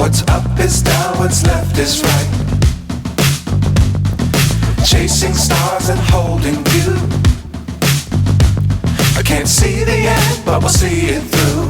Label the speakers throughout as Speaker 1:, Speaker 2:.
Speaker 1: What's up is down, what's left is right. Chasing stars and holding you. I can't see the end, but we'll see it through.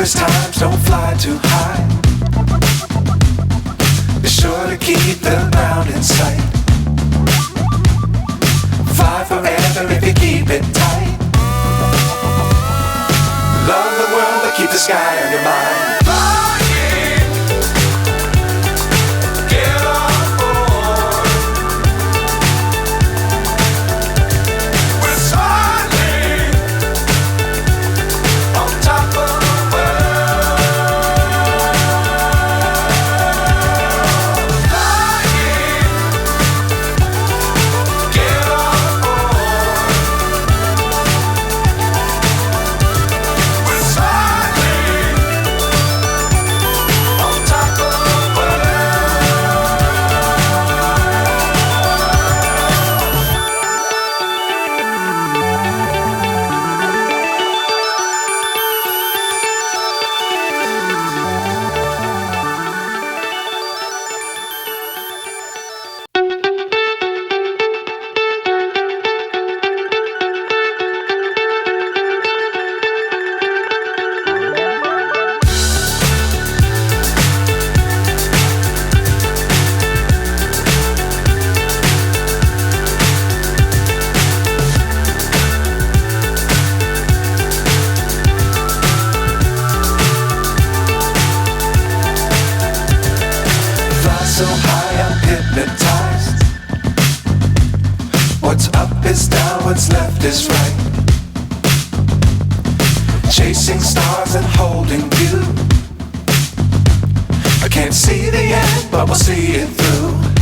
Speaker 1: Times don't fly too high. Be sure to keep the ground in sight. Fly forever if you keep it tight. Love the world but keep the sky on your mind. So high I'm hypnotized. What's up is down, what's left is right. Chasing stars and holding you. I can't see the end, but we'll see it through.